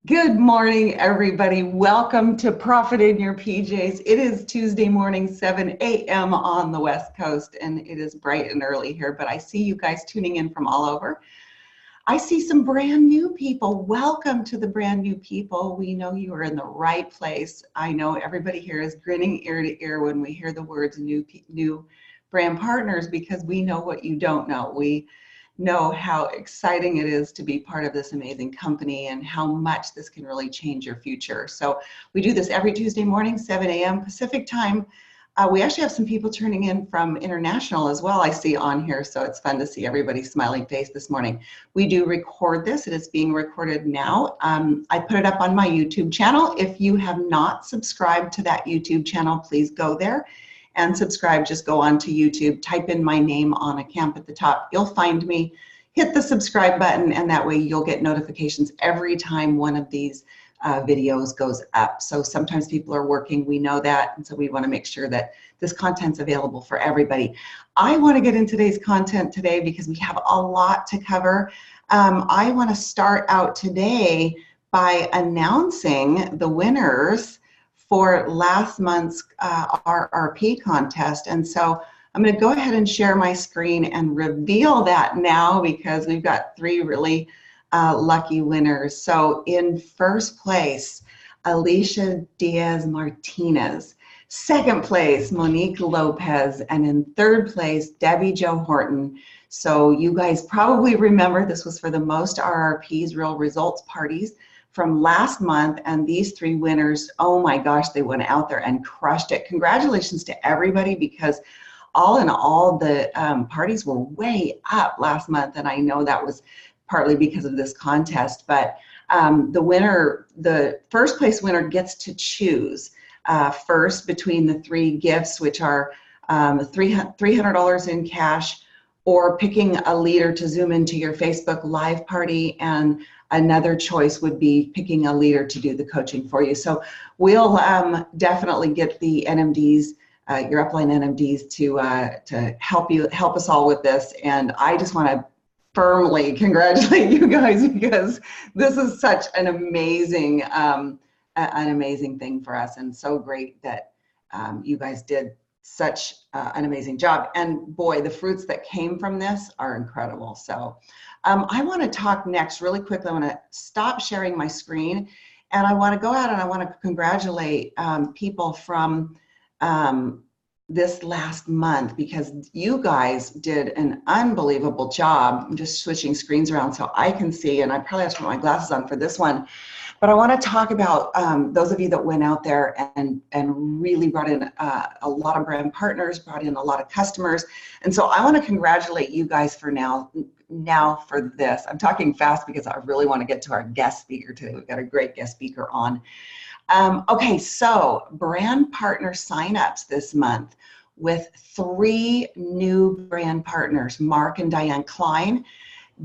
Good morning, everybody. Welcome to Profit in Your PJs. It is Tuesday morning, 7 a.m. on the West Coast, and it is bright and early here, but I see you guys tuning in from all over. I see some brand new people. Welcome to the brand new people. We know you are in the right place. I know everybody here is grinning ear to ear when we hear the words new brand partners, because we know what you don't know. We know how exciting it is to be part of this amazing company and how much this can really change your future. So we do this every Tuesday morning, 7 a.m. Pacific time. We actually have some people turning in from international as well, I see on here, so it's fun to see everybody's smiling face this morning. We do record this. It is being recorded now. I put it up on my YouTube channel. If you have not subscribed to that YouTube channel, please go there and subscribe. Just go on to YouTube, type in my name on a camp at the top. You'll find me, hit the subscribe button, and that way you'll get notifications every time one of these videos goes up. So sometimes people are working, we know that, and so we want to make sure that this content's available for everybody. I want to get in today's content today because we have a lot to cover. I want to start out today by announcing the winners for last month's RRP contest. And so I'm going to go ahead and share my screen and reveal that now, because we've got three really lucky winners. So in first place, Alicia Diaz Martinez. Second place, Monique Lopez. And in third place, Debbie Jo Horton. So you guys probably remember this was for the most RRPs, real results parties, from last month, and these three winners, oh my gosh, they went out there and crushed it. Congratulations to everybody, because all in all, the parties were way up last month, and I know that was partly because of this contest, but the first place winner gets to choose first between the three gifts, which are $300 in cash, or picking a leader to Zoom into your Facebook Live party, and another choice would be picking a leader to do the coaching for you. So we'll definitely get the NMDs, your upline NMDs, to help us all with this. And I just want to firmly congratulate you guys, because this is such an amazing thing for us, and so great that you guys did such an amazing job. And boy, the fruits that came from this are incredible. So I want to talk next really quickly. I want to stop sharing my screen, and I want to go out and I want to congratulate people from this last month, because you guys did an unbelievable job. I'm just switching screens around so I can see, and I probably have to put my glasses on for this one. But I want to talk about those of you that went out there and really brought in a lot of brand partners, brought in a lot of customers. And so I want to congratulate you guys for now for this. I'm talking fast because I really want to get to our guest speaker today. We've got a great guest speaker on. Okay, so brand partner signups this month with three new brand partners: Mark and Diane Klein,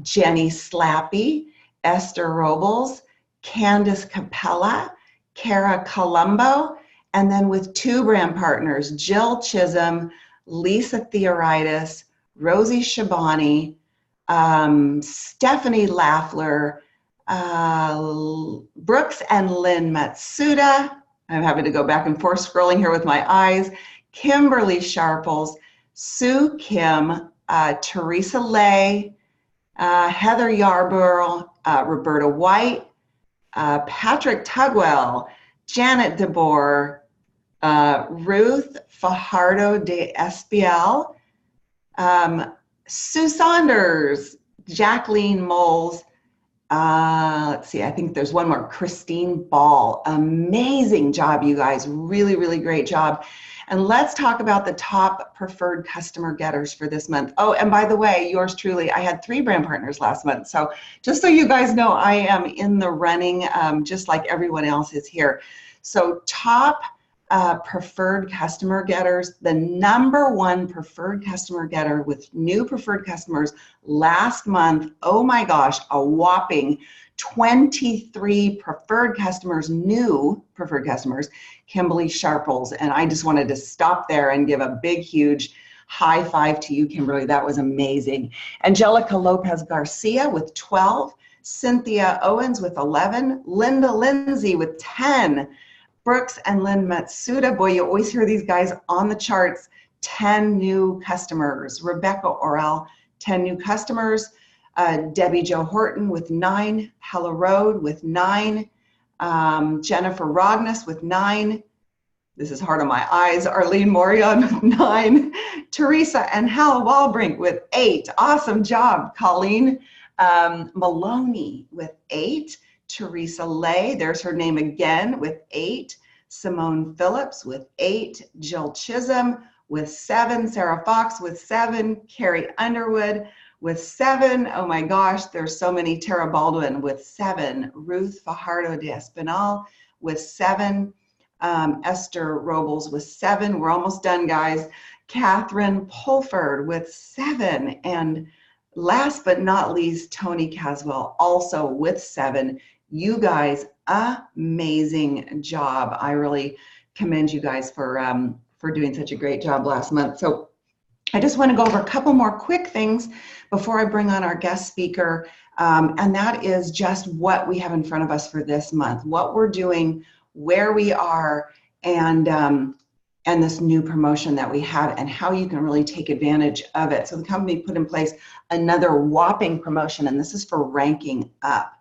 Jenny Slappy, Esther Robles, Candace Capella, Cara Colombo, and then with two brand partners, Jill Chisholm, Lisa Theoritis, Rosie Shabani, Stephanie Laffler, Brooks and Lynn Matsuda. I'm having to go back and forth scrolling here with my eyes. Kimberly Sharples, Sue Kim, Teresa Lay, Heather Yarborough, Roberta White, Patrick Tugwell, Janet DeBoer, Ruth Fajardo de Espiel, Sue Saunders, Jacqueline Moles, let's see, I think there's one more, Christine Ball. Amazing job, you guys. Really, really great job. And let's talk about the top preferred customer getters for this month. Oh, and by the way, yours truly, I had three brand partners last month. So just so you guys know, I am in the running, just like everyone else is here. So top preferred customer getters, the number one preferred customer getter with new preferred customers last month, oh my gosh, a whopping 23 preferred customers, new preferred customers, Kimberly Sharples. And I just wanted to stop there and give a big, huge high five to you, Kimberly. That was amazing. Angelica Lopez Garcia with 12, Cynthia Owens with 11, Linda Lindsay with 10, Brooks and Lynn Matsuda. Boy, you always hear these guys on the charts. 10 new customers. Rebecca Orell, 10 new customers. Debbie Jo Horton with 9, Hella Road with 9, Jennifer Rogness with 9. This is hard on my eyes. Arlene Morion with 9. Teresa and Hal Walbrink with 8. Awesome job, Colleen. Maloney with 8. Teresa Lay, there's her name again, with 8. Simone Phillips with 8. Jill Chisholm with 7. Sarah Fox with 7. Carrie Underwood with 7. Oh my gosh, there's so many. Tara Baldwin with 7. Ruth Fajardo de Espinal with 7. Esther Robles with 7. We're almost done, guys. Catherine Pulford with 7. And last but not least, Tony Caswell also with 7. You guys, amazing job. I really commend you guys for doing such a great job last month. So I just want to go over a couple more quick things before I bring on our guest speaker. And that is just what we have in front of us for this month, what we're doing, where we are, and this new promotion that we have and how you can really take advantage of it. So the company put in place another whopping promotion, and this is for ranking up.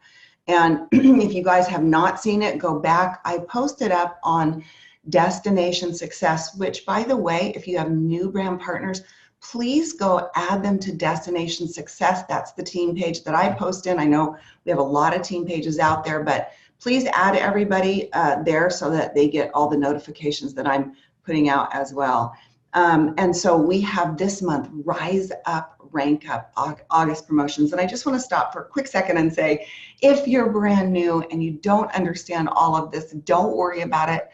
And if you guys have not seen it, go back. I posted up on Destination Success, which, by the way, if you have new brand partners, please go add them to Destination Success. That's the team page that I post in. I know we have a lot of team pages out there, but please add everybody there so that they get all the notifications that I'm putting out as well. And so we have this month, Rise Up, Rank Up, August promotions. And I just want to stop for a quick second and say, if you're brand new and you don't understand all of this, don't worry about it.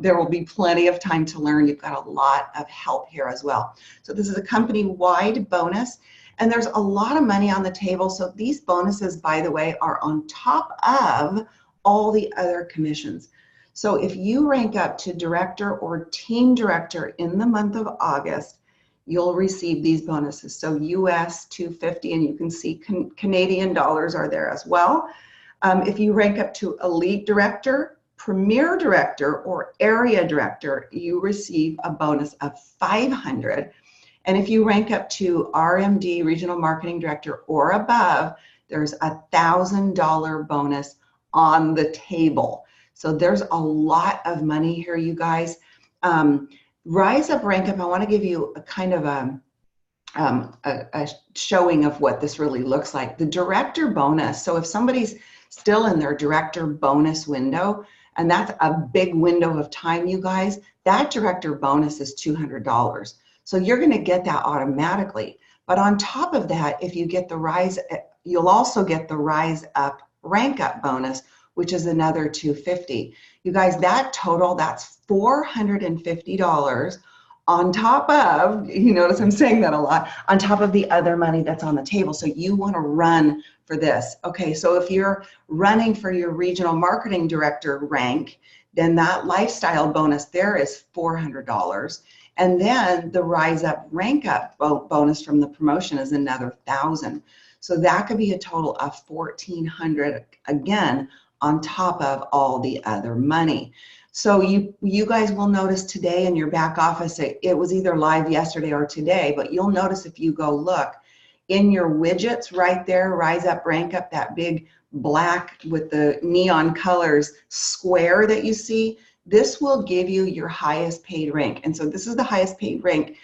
There will be plenty of time to learn. You've got a lot of help here as well. So this is a company-wide bonus, and there's a lot of money on the table. So these bonuses, by the way, are on top of all the other commissions. So if you rank up to director or team director in the month of August, you'll receive these bonuses. So US 250, and you can see Canadian dollars are there as well. If you rank up to elite director, premier director, or area director, you receive a bonus of 500. And if you rank up to RMD, regional marketing director, or above, there's a $1,000 bonus on the table. So there's a lot of money here, you guys. Rise Up, Rank Up, I want to give you a kind of a showing of what this really looks like. The director bonus, so if somebody's still in their director bonus window, and that's a big window of time, you guys, that director bonus is $200. So you're going to get that automatically. But on top of that, if you get the Rise, you'll also get the Rise Up, Rank Up bonus, which is another $250. You guys, that total, that's $450 on top of, you notice I'm saying that a lot, on top of the other money that's on the table. So you want to run for this. Okay, so if you're running for your regional marketing director rank, then that lifestyle bonus there is $400. And then the Rise Up, Rank Up bonus from the promotion is another $1,000. So that could be a total of $1,400, again, on top of all the other money. So you guys will notice today in your back office, it was either live yesterday or today, but you'll notice if you go look in your widgets right there, Rise Up, Rank Up, that big black with the neon colors square that you see, this will give you your highest paid rank. And so this is the highest paid rank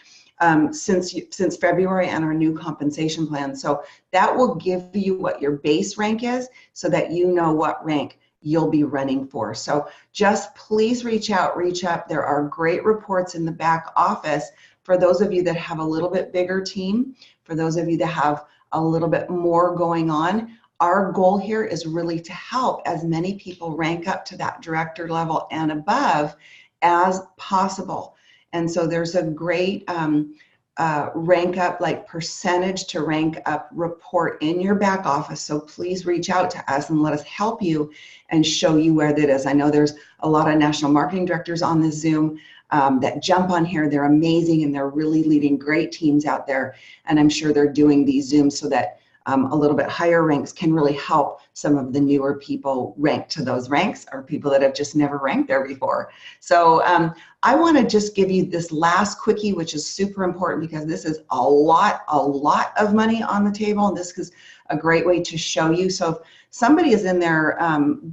since February and our new compensation plan. So that will give you what your base rank is so that you know what rank you'll be running for. So just please reach up. There are great reports in the back office for those of you that have a little bit bigger team, for those of you that have a little bit more going on. Our goal here is really to help as many people rank up to that director level and above as possible. And so there's a great rank up, like percentage to rank up report in your back office. So please reach out to us and let us help you and show you where that is. I know there's a lot of national marketing directors on this Zoom that jump on here. They're amazing and they're really leading great teams out there. And I'm sure they're doing these Zooms so that a little bit higher ranks can really help some of the newer people rank to those ranks, or people that have just never ranked there before. So I want to just give you this last quickie, which is super important because this is a lot of money on the table, and this is a great way to show you. So if somebody is in their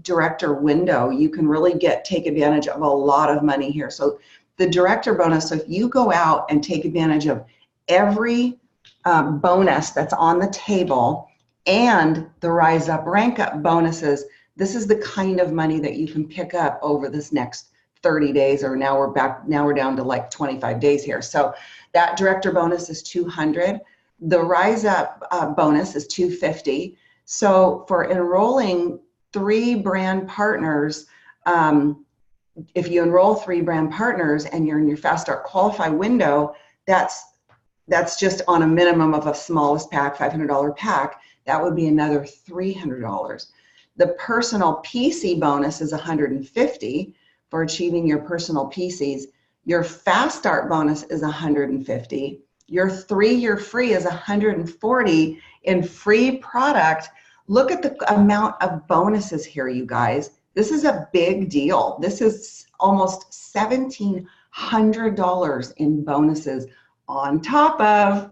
director window, you can really take advantage of a lot of money here. So the director bonus, so if you go out and take advantage of every bonus that's on the table and the Rise Up, Rank Up bonuses, this is the kind of money that you can pick up over this next 30 days, or now we're down to like 25 days here. So that director bonus is 200. The Rise Up bonus is 250. So for enrolling 3 brand partners, if you enroll 3 brand partners and you're in your Fast Start Qualify window, that's just on a minimum of a smallest pack, $500 pack. That would be another $300. The personal PC bonus is $150 for achieving your personal PCs. Your Fast Start bonus is $150. Your 3-year free is $140 in free product. Look at the amount of bonuses here, you guys. This is a big deal. This is almost $1,700 in bonuses on top of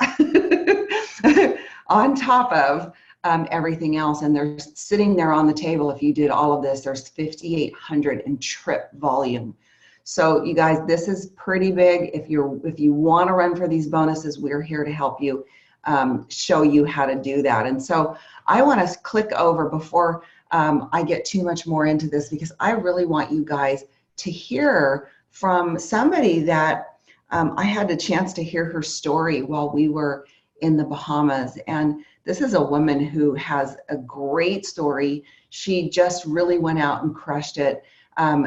everything else. And they're sitting there on the table. If you did all of this, there's 5,800 in trip volume. So you guys, this is pretty big. If you want to run for these bonuses, we're here to help you, show you how to do that. And so I want to click over before I get too much more into this, because I really want you guys to hear from somebody that I had a chance to hear her story while we were in the Bahamas. And this is a woman who has a great story. She just really went out and crushed it.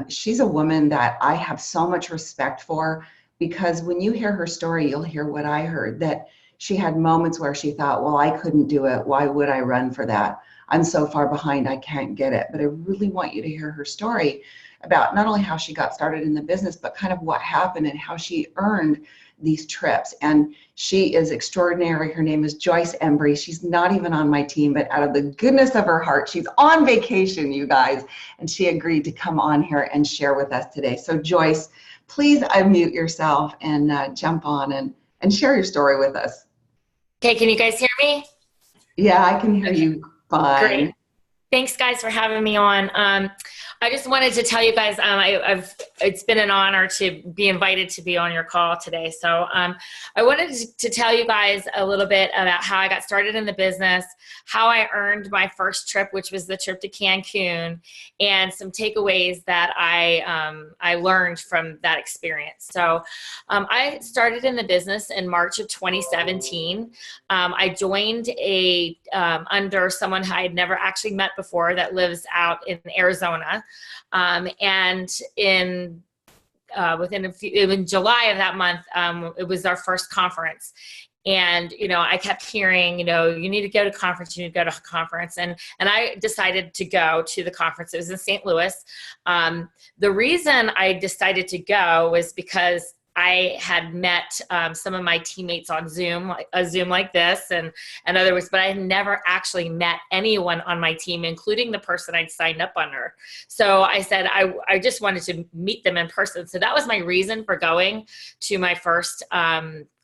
She's a woman that I have so much respect for, because when you hear her story, you'll hear what I heard, that she had moments where she thought, well, I couldn't do it. Why would I run for that? I'm so far behind, I can't get it. But I really want you to hear her story about not only how she got started in the business, but kind of what happened and how she earned these trips. And she is extraordinary. Her name is Joyce Embrey. She's not even on my team, but out of the goodness of her heart, she's on vacation, you guys. And she agreed to come on here and share with us today. So Joyce, please unmute yourself and jump on and share your story with us. Okay, can you guys hear me? Yeah, I can hear you fine. Great. Thanks, guys, for having me on. I just wanted to tell you guys, it's been an honor to be invited to be on your call today. So I wanted to tell you guys a little bit about how I got started in the business, how I earned my first trip, which was the trip to Cancun, and some takeaways that I learned from that experience. So I started in the business in March of 2017. I joined under someone I had never actually met before that lives out in Arizona. And in July of that month, it was our first conference. And, I kept hearing, you need to go to conference, you need to go to conference. And I decided to go to the conference. It was in St. Louis. The reason I decided to go was because I had met some of my teammates on Zoom, a Zoom like this and others, but I had never actually met anyone on my team, including the person I'd signed up under. So I said, I just wanted to meet them in person. So that was my reason for going to my first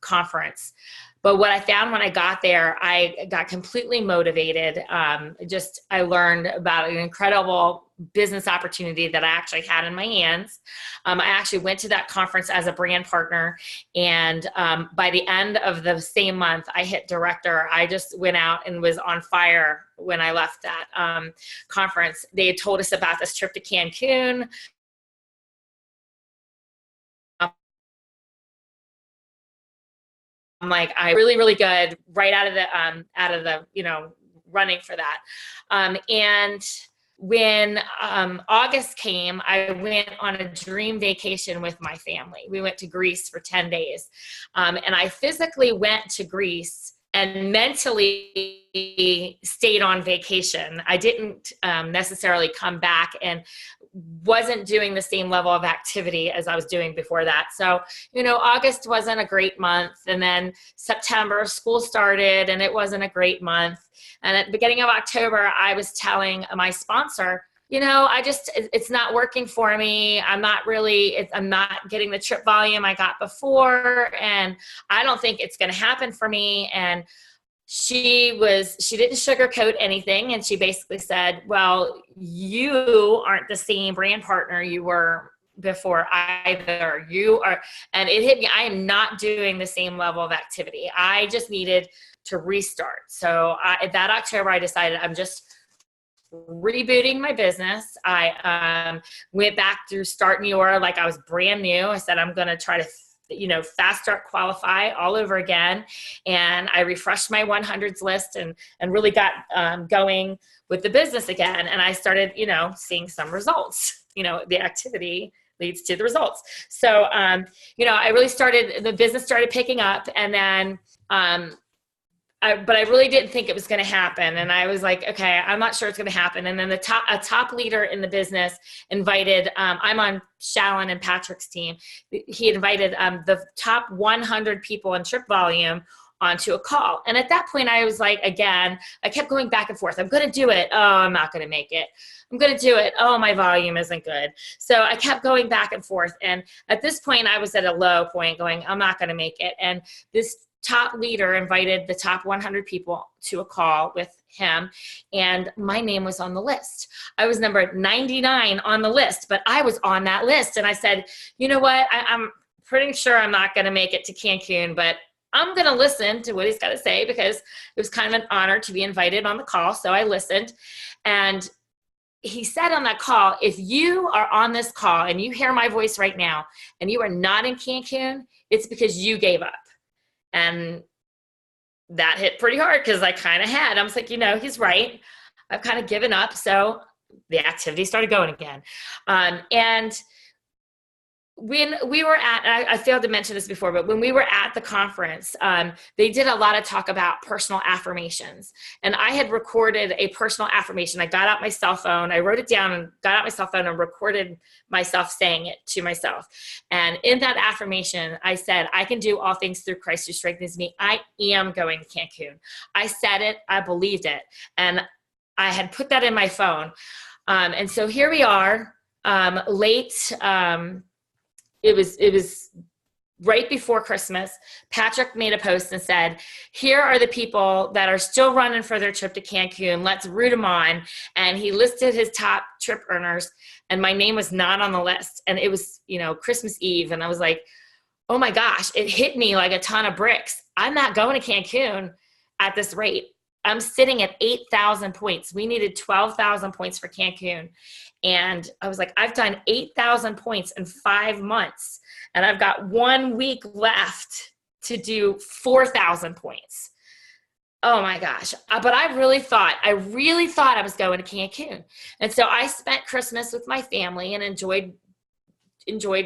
conference. But what I found when I got there, I got completely motivated. I learned about an incredible business opportunity that I actually had in my hands. I actually went to that conference as a brand partner. And by the end of the same month, I hit director. I just went out and was on fire when I left that conference. They had told us about this trip to Cancun. I'm like, I'm really, really good right out of the running for that. And when August came, I went on a dream vacation with my family. We went to Greece for 10 days. And I physically went to Greece and mentally stayed on vacation. I didn't necessarily come back and wasn't doing the same level of activity as I was doing before that. So, August wasn't a great month. And then September, school started and it wasn't a great month. And at the beginning of October, I was telling my sponsor, it's not working for me. I'm not getting the trip volume I got before. And I don't think it's going to happen for me. And she didn't sugarcoat anything. And she basically said, well, you aren't the same brand partner you were before either. You are, and it hit me. I am not doing the same level of activity. I just needed to restart. So that October, I decided I'm just rebooting my business. I went back through Start New Era like I was brand new. I said, I'm going to try to fast start qualify all over again. And I refreshed my 100s list and really got going with the business again. And I started, seeing some results. The activity leads to the results. So, I really the business started picking up, and then, but I really didn't think it was going to happen. And I was like, okay, I'm not sure it's going to happen. And then a top leader in the business invited, I'm on Shallon and Patrick's team. He invited the top 100 people in trip volume onto a call. And at that point I was like, again, I kept going back and forth. I'm going to do it. Oh, I'm not going to make it. I'm going to do it. Oh, my volume isn't good. So I kept going back and forth. And at this point I was at a low point going, I'm not going to make it. And this top leader invited the top 100 people to a call with him, and my name was on the list. I was number 99 on the list, but I was on that list. And I said, you know what? I'm pretty sure I'm not going to make it to Cancun, but I'm going to listen to what he's got to say, because it was kind of an honor to be invited on the call. So I listened, and he said on that call, if you are on this call and you hear my voice right now and you are not in Cancun, it's because you gave up. And that hit pretty hard, because I kind of had. I was like, he's right. I've kind of given up. So the activity started going again. And when we were I failed to mention this before, but when we were at the conference, they did a lot of talk about personal affirmations. And I had recorded a personal affirmation. I got out my cell phone, I wrote it down and got out my cell phone and recorded myself saying it to myself. And in that affirmation, I said, I can do all things through Christ who strengthens me. I am going to Cancun. I said it, I believed it. And I had put that in my phone. And so here we are, late, it was right before Christmas. Patrick made a post and said, here are the people that are still running for their trip to Cancun. Let's root them on. And he listed his top trip earners, and my name was not on the list. And it was, Christmas Eve. And I was like, oh my gosh, it hit me like a ton of bricks. I'm not going to Cancun at this rate. I'm sitting at 8,000 points. We needed 12,000 points for Cancun. And I was like, I've done 8,000 points in 5 months, and I've got 1 week left to do 4,000 points. Oh my gosh. But I really thought I was going to Cancun. And so I spent Christmas with my family and enjoyed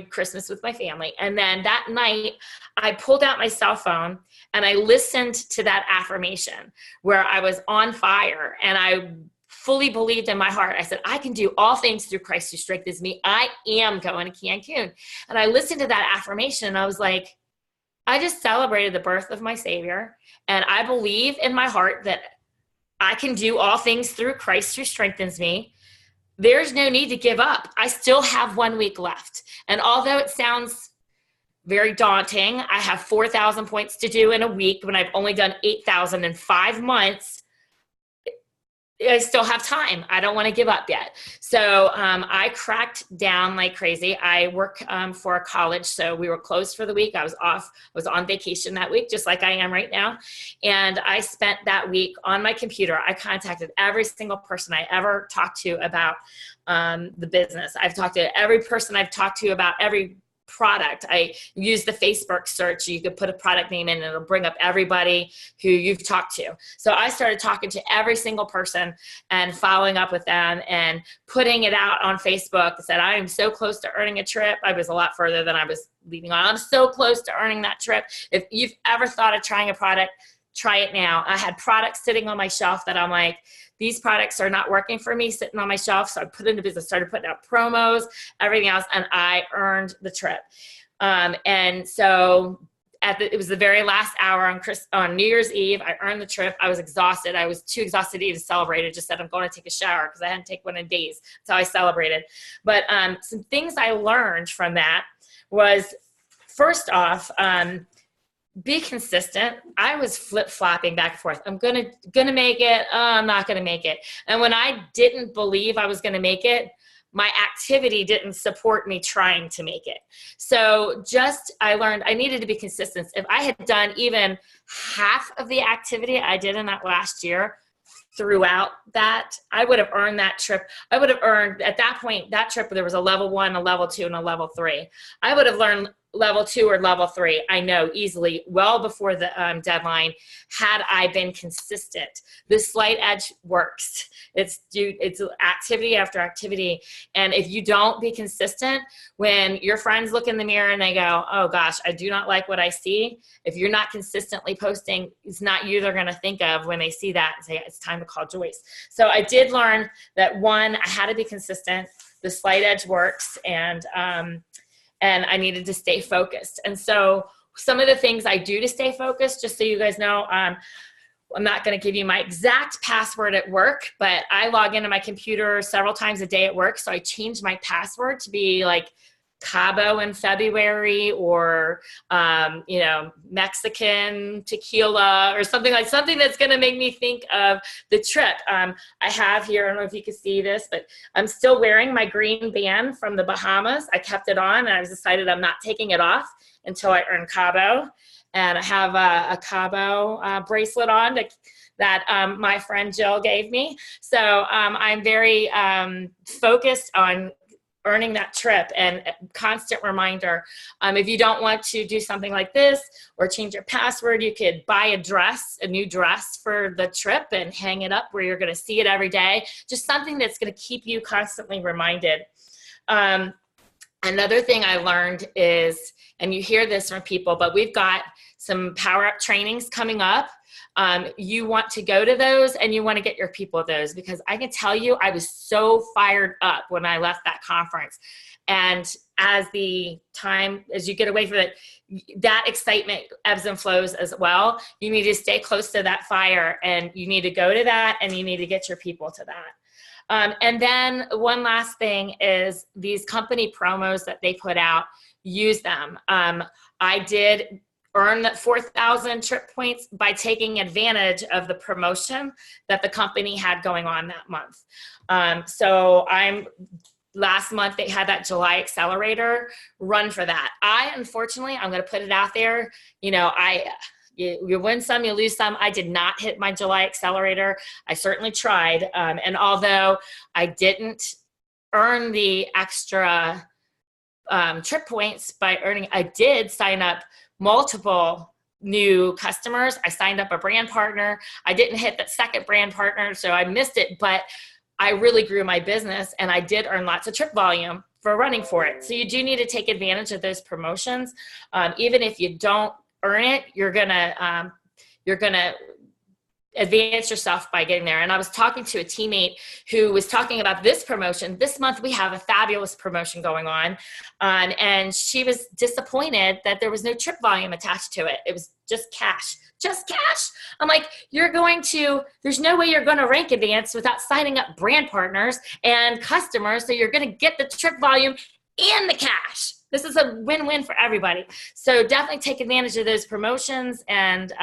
Christmas with my family. And then that night I pulled out my cell phone and I listened to that affirmation where I was on fire, and I fully believed in my heart. I said, I can do all things through Christ who strengthens me. I am going to Cancun. And I listened to that affirmation and I was like, I just celebrated the birth of my Savior. And I believe in my heart that I can do all things through Christ who strengthens me. There's no need to give up. I still have 1 week left. And although it sounds very daunting, I have 4,000 points to do in a week when I've only done 8,000 in 5 months. I still have time. I don't want to give up yet. So I cracked down like crazy. I work for a college, so we were closed for the week. I was off. I was on vacation that week, just like I am right now. And I spent that week on my computer. I contacted every single person I ever talked to about the business. I've talked to every person I've talked to about every product. I use the Facebook search. You could put a product name in and it'll bring up everybody who you've talked to. So I started talking to every single person and following up with them and putting it out on Facebook. I said, I am so close to earning a trip. I was a lot further than I was leaving on. I'm so close to earning that trip. If you've ever thought of trying a product, try it now. I had products sitting on my shelf that I'm like, these products are not working for me sitting on my shelf. So I put into business, started putting out promos, everything else, and I earned the trip. And so it was the very last hour on New Year's Eve. I earned the trip. I was exhausted. I was too exhausted to even celebrate. I just said, I'm going to take a shower because I hadn't taken one in days. That's how I celebrated. But some things I learned from that was, first off, be consistent. I was flip-flopping back and forth. I'm gonna make it. I'm not gonna make it. And when I didn't believe I was gonna make it, my activity didn't support me trying to make it. So I learned I needed to be consistent. If I had done even half of the activity I did in that last year throughout that, I would have earned that trip. I would have earned, at that point, that trip, there was a level 1, a level 2, and a level 3. I would have learned level 2 or level 3, I know, easily, well before the deadline, had I been consistent. The slight edge works. It's activity after activity. And if you don't be consistent, when your friends look in the mirror and they go, oh gosh, I do not like what I see, if you're not consistently posting, it's not you they're going to think of when they see that and say, it's time to call Joyce. So I did learn that, one, I had to be consistent. The slight edge works. And I needed to stay focused. And so some of the things I do to stay focused, just so you guys know, I'm not going to give you my exact password at work, but I log into my computer several times a day at work. So I changed my password to be like Cabo in February, or, Mexican tequila, or something that's going to make me think of the trip. I have here, I don't know if you can see this, but I'm still wearing my green band from the Bahamas. I kept it on, and I was decided I'm not taking it off until I earn Cabo. And I have a Cabo bracelet on that my friend Jill gave me. So I'm very focused on earning that trip, and constant reminder. If you don't want to do something like this or change your password, you could buy a new dress for the trip and hang it up where you're going to see it every day. Just something that's going to keep you constantly reminded. Another thing I learned is, and you hear this from people, but we've got some power up trainings coming up. You want to go to those, and you want to get your people those, because I can tell you, I was so fired up when I left that conference. And as you get away from it, that excitement ebbs and flows as well. You need to stay close to that fire, and you need to go to that, and you need to get your people to that. And then one last thing is these company promos that they put out, use them. I did earn that 4,000 trip points by taking advantage of the promotion that the company had going on that month. Last month they had that July accelerator, run for that. Unfortunately, I'm going to put it out there. You win some, you lose some. I did not hit my July accelerator. I certainly tried. And although I didn't earn the extra trip points by earning, I did sign up multiple new customers. I signed up a brand partner. I didn't hit that second brand partner, so I missed it, but I really grew my business, and I did earn lots of trip volume for running for it. So you do need to take advantage of those promotions. Even if you don't earn it, you're gonna advance yourself by getting there. And I was talking to a teammate who was talking about this promotion. This month we have a fabulous promotion going on. And she was disappointed that there was no trip volume attached to it. It was just cash. Just cash. I'm like, there's no way you're going to rank advance without signing up brand partners and customers. So you're going to get the trip volume and the cash. This is a win-win for everybody. So definitely take advantage of those promotions, and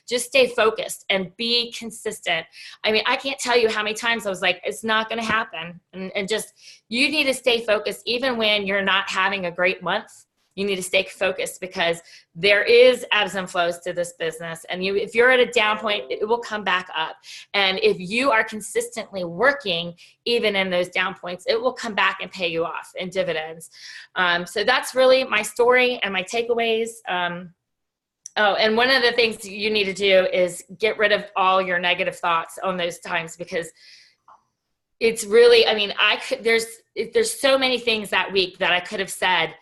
just stay focused and be consistent. I mean, I can't tell you how many times I was like, it's not going to happen. And just, you need to stay focused even when you're not having a great month. You need to stay focused, because there is ebbs and flows to this business. And if you're at a down point, it will come back up. And if you are consistently working, even in those down points, it will come back and pay you off in dividends. So that's really my story and my takeaways. And one of the things you need to do is get rid of all your negative thoughts on those times, because it's really, I mean, there's so many things that week that I could have said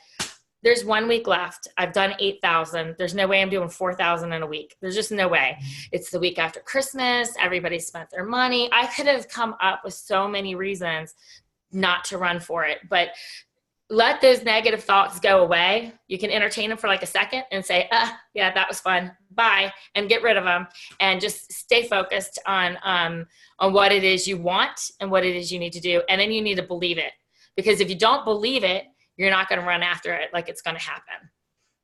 there's 1 week left. I've done 8,000. There's no way I'm doing 4,000 in a week. There's just no way. It's the week after Christmas. Everybody spent their money. I could have come up with so many reasons not to run for it, but let those negative thoughts go away. You can entertain them for like a second and say, yeah, that was fun. Bye. And get rid of them and just stay focused on what it is you want and what it is you need to do. And then you need to believe it, because if you don't believe it, you're not going to run after it like it's going to happen.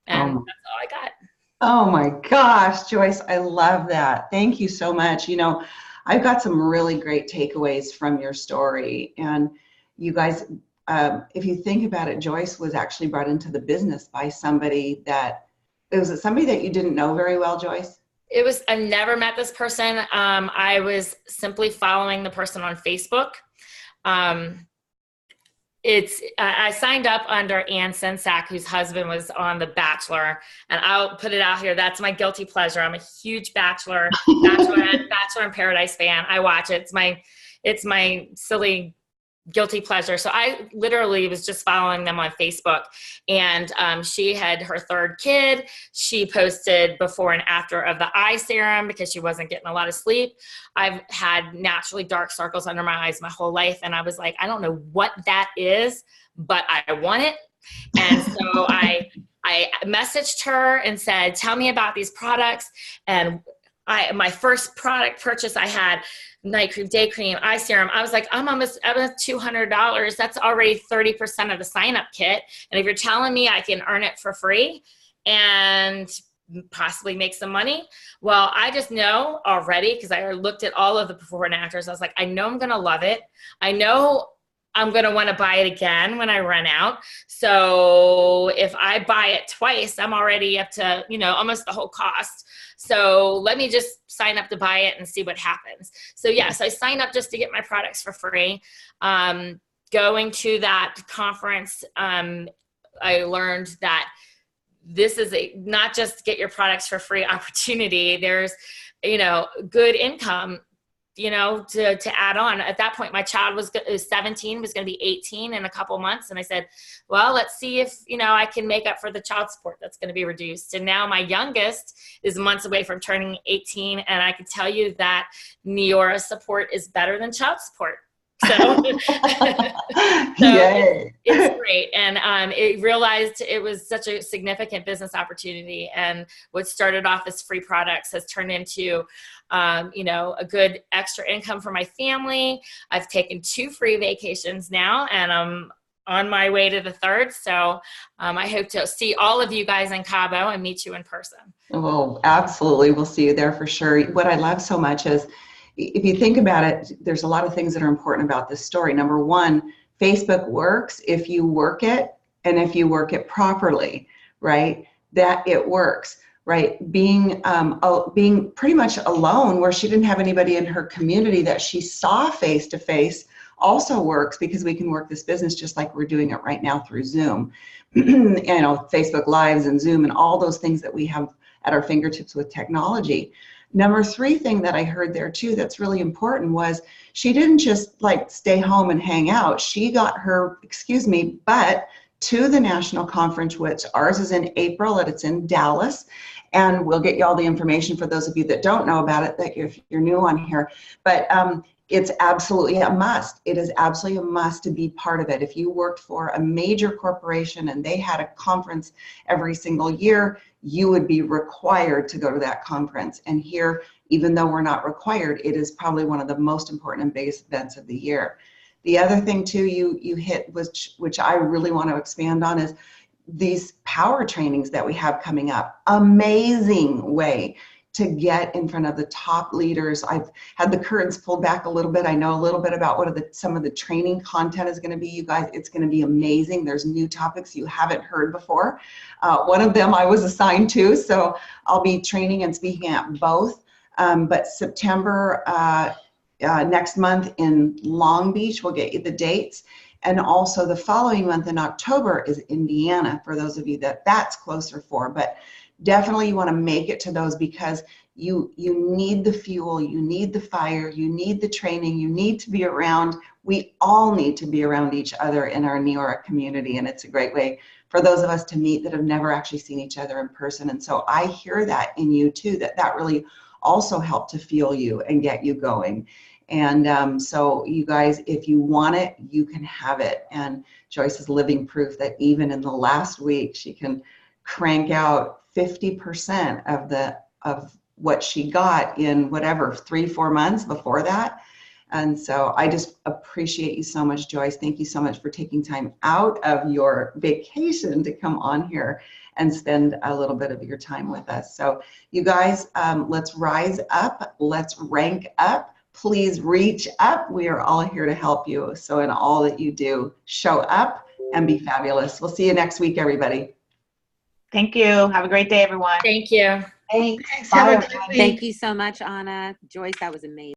And that's all I got. Oh my gosh, Joyce, I love that. Thank you so much. You know, I've got some really great takeaways from your story. And you guys, if you think about it, Joyce was actually brought into the business by somebody that, was it somebody that you didn't know very well, Joyce? I never met this person. I was simply following the person on Facebook. I signed up under Ann Sensak, whose husband was on The Bachelor, and I'll put it out here. That's my guilty pleasure. I'm a huge Bachelor in Paradise fan. I watch it. It's my silly guilty pleasure. So I literally was just following them on Facebook, and she had her third kid. She posted before and after of the eye serum because she wasn't getting a lot of sleep. I've had naturally dark circles under my eyes my whole life, and I was like, I don't know what that is, but I want it. And so I messaged her and said, tell me about these products. And my first product purchase, I had night cream, day cream, eye serum. I was like, I'm almost at $200. That's already 30% of the sign up kit. And if you're telling me I can earn it for free and possibly make some money, well, I just know already, because I looked at all of the before and afters. I was like, I know I'm going to love it. I know I'm going to want to buy it again when I run out. So if I buy it twice, I'm already up to, almost the whole cost. So let me just sign up to buy it and see what happens. So yes, I signed up just to get my products for free. Going to that conference, I learned that this is not just get your products for free opportunity. There's, good income, to add on. At that point, my child was 17, was going to be 18 in a couple months. And I said, well, let's see if, I can make up for the child support that's going to be reduced. And now my youngest is months away from turning 18. And I can tell you that Neora support is better than child support. So, it's great. And it realized it was such a significant business opportunity. And what started off as free products has turned into, a good extra income for my family. I've taken 2 free vacations now, and I'm on my way to the 3rd. So I hope to see all of you guys in Cabo and meet you in person. Well, absolutely. We'll see you there for sure. What I love so much is, if you think about it, there's a lot of things that are important about this story. Number one, Facebook works if you work it, and if you work it properly, right? That it works, right? Being pretty much alone, where she didn't have anybody in her community that she saw face to face, also works, because we can work this business just like we're doing it right now through Zoom, Facebook Lives and Zoom and all those things that we have at our fingertips with technology. Number 3 thing that I heard there too that's really important was she didn't just like stay home and hang out. She got her, butt to the national conference, which ours is in April, and it's in Dallas. And we'll get you all the information for those of you that don't know about it, that if you're new on here. But it's absolutely a must. It is absolutely a must to be part of it. If you worked for a major corporation and they had a conference every single year, you would be required to go to that conference. And here, even though we're not required, it is probably one of the most important and biggest events of the year. The other thing too you hit, which I really want to expand on, is these power trainings that we have coming up. Amazing way to get in front of the top leaders. I've had the curtains pulled back a little bit. I know a little bit about what some of the training content is going to be. You guys, it's going to be amazing. There's new topics you haven't heard before. One of them I was assigned to, so I'll be training and speaking at both. But September next month in Long Beach, we'll get you the dates. And also the following month in October is Indiana, for those of you that's closer for. But definitely you want to make it to those, because you need the fuel, you need the fire, you need the training, you need to be around. We all need to be around each other in our Neora community, and it's a great way for those of us to meet that have never actually seen each other in person. And so I hear that in you too, that really also helped to fuel you and get you going. And so you guys, if you want it, you can have it. And Joyce is living proof that even in the last week, she can crank out 50% of what she got in whatever, 3-4 months before that. And so I just appreciate you so much, Joyce. Thank you so much for taking time out of your vacation to come on here and spend a little bit of your time with us. So you guys, let's rise up. Let's rank up. Please reach up. We are all here to help you. So in all that you do, show up and be fabulous. We'll see you next week, everybody. Thank you. Have a great day, everyone. Thank you. Thanks. Bye, Have a everyone. good week. Thank you so much, Anna. Joyce, that was amazing.